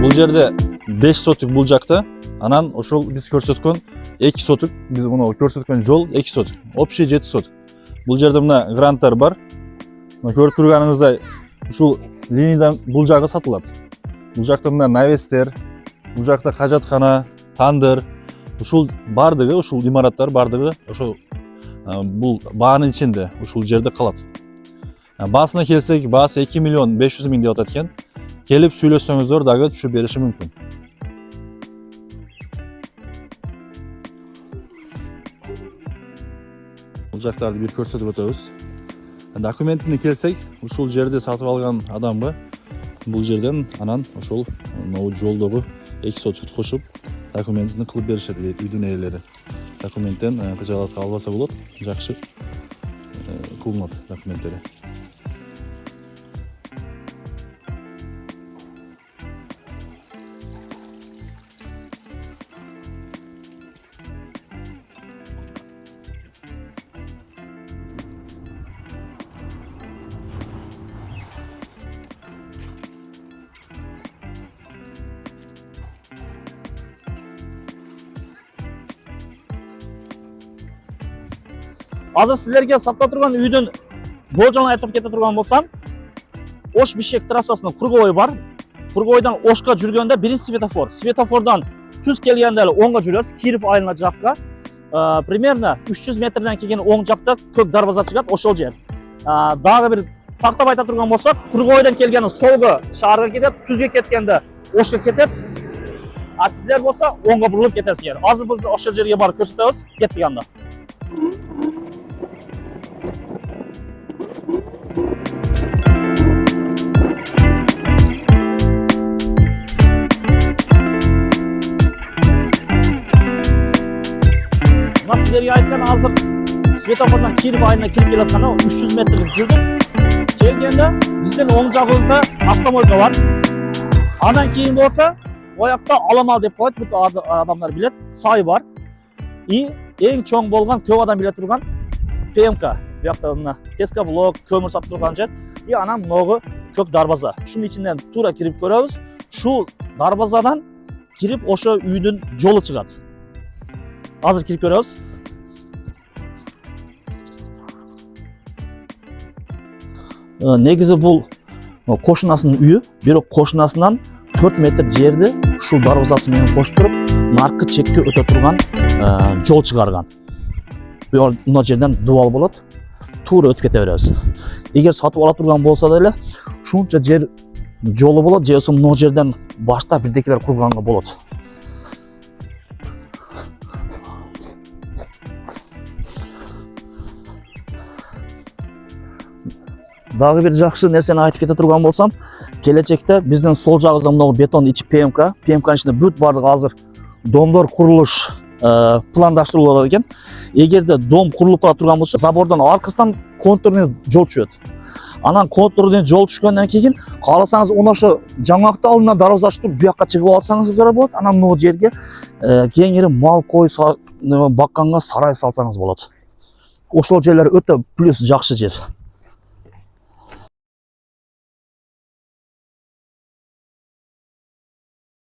Бул жерде 5 соток бул жакта, анан ошол биз көрсөткөн 2 соток, биз муну көрсөткөн жол 2 соток, общий 7 соток. Бул жерде мына гранттар бар. Мына көрүп турганыңыздай ушул линиядан бул жагы сатылат. Бул жакта мына навестер, бул жакта кажаткана, тандыр, ушул бардыгы, ушул имараттар бардыгы ошол бул баанын ичинде, ушул жерде калат. Баасына келсек, баасы 2 миллион 500 миң деп атат экен. Келип сүйлөссөңүздөр дагы түшүп бериши мүмкүн. Бул жактарды бир көрсөтүп өтөбүз. Документине келсек, ушул жерде сатып алган адамга бул жерден анан ошол жолдогу 2 соток кошуп документин кылып беришет үйдүн ээлери. Документтен кыжаатка албаса болот, жакшы кылынат документтери. Азыр силерге сатыла турган үйдүн болжолун айтып кете турган болсам, Ош-Бишкек трассасынын Курговой бар. Курговойдон Ошко жүргөндө биринчи светофор. Светофордон түз келгенде эле оңго жүрөбүз, Киров айылына жакка. Примерно 300 метрден кийин оң жакта көк дарбаза чыгат, ошол жер. Дагы бир тактап айта турган болсок, Курговойдон келгенде солго шаарга кетет, түзгө кеткенде Ошко кетет. А силер болсо оңго бурулуп кетесиңер. Азыр биз ошол жерге барып көрсөтөбүз, кеттик анда. Sizlerge aytkan azır sветофордан Киров айылына кирип келатканда 300 метрлик жүрдүм. Келгенде биздин оң жагыбызда автомойка бар. Андан кийин болсо, оякта Аламал деп коет, бүт адамдар билет, сай бар. И эң чоң болгон көп адам биле турган ПМК. Буякта мына песка блок, көмүр сатып турган жер. И анан могу көк дарбаза. Шунун ичинден туура кирип көрөбүз. Шу дарбазадан кирип ошо үйдүн жолу чыгат. Азыр кирип көрөбүз. Негизи бул кошунасынын үйү, бирок кошунасынан 4 метр жерди ушул дарбазасы менен кошуп туруп, наркы чекке өтө турган жол чыгарган. Мына жерден дубал болот, туура өтүп кете беребиз. Эгер сатып ала турган болсо деле, ушунча жер жолу болот, же болбосо мына жерден баштап бирдекелер курганга болот. Дагы бир жакшы нерсени айтып кете турган болсам, келечекте биздин сол жагыбызда мына бетон ичи ПМК, ПМКнын ичинде бүт бардыгы азыр домдор курулуш пландаштырылып экен. Эгерде дом курулуп кала турган болсо, забордон аркасынан контурный жол түшөт. Анан контурный жол түшкөндөн кийин кааласаңыз ошо жаңакты алдына дарбаза ачып буякка чыгып алсаңыз да болот. Анан могу жерге кеңири мал кой бакканга сарай салсаңыз болот. Ошол жерлер өтө плюс жакшы жер.